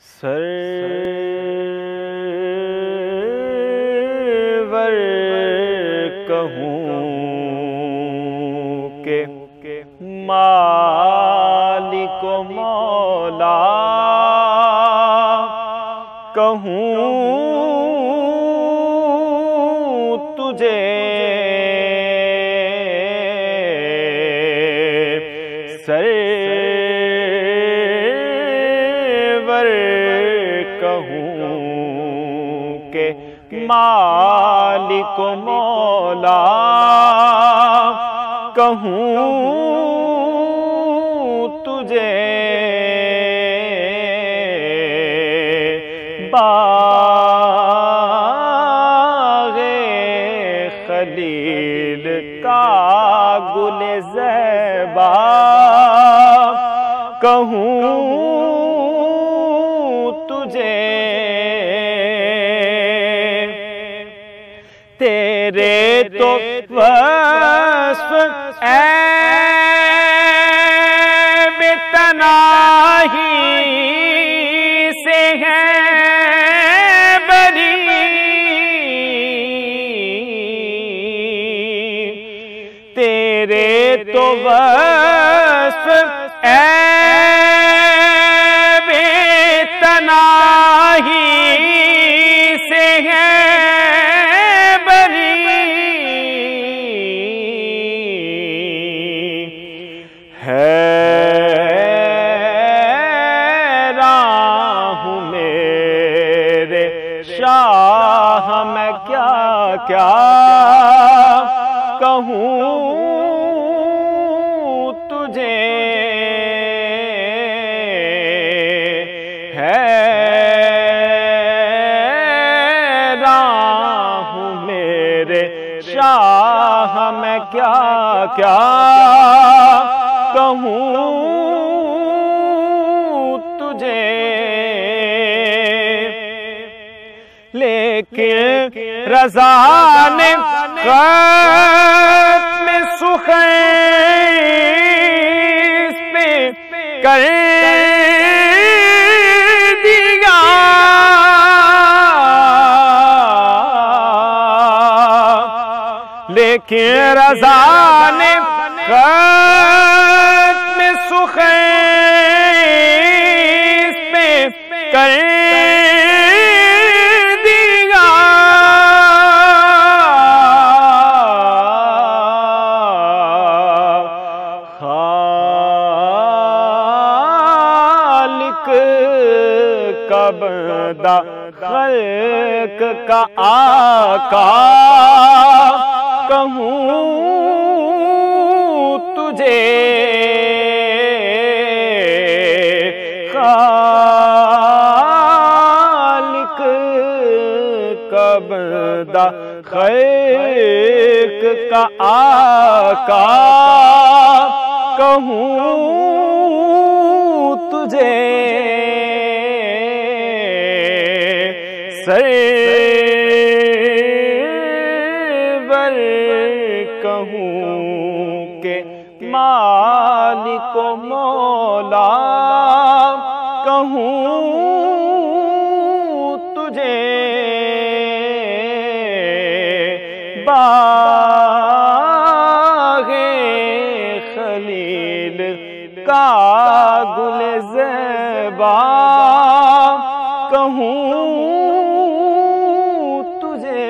سرور کہوں کہ مالک و مولا کہوں تجھے سرور کہوں کہ مالک و مولا کہوں تجھے باغ خلیل کا گل زیبا کہوں تجھے تیرے تو وصف عیب تناہی سے ہے بری تیرے تو وصف عیب تناہی سے ہے شاہ میں کیا کیا کہوں تجھے حیران ہوں میرے شاہ میں کیا کیا کہوں تجھے لیکن رضا نے ختم سخیس پہ کر دیا لیکن رضا نے ختم سخیس پہ کر بندہ خلق کا آقا کہوں تجھے خالق کا بندہ خلق کا آقا کہوں تجھے سرور کہوں کہ مالک و مولا کہوں تجھے باغ خلیل کا گل زیبا کہوں تجھے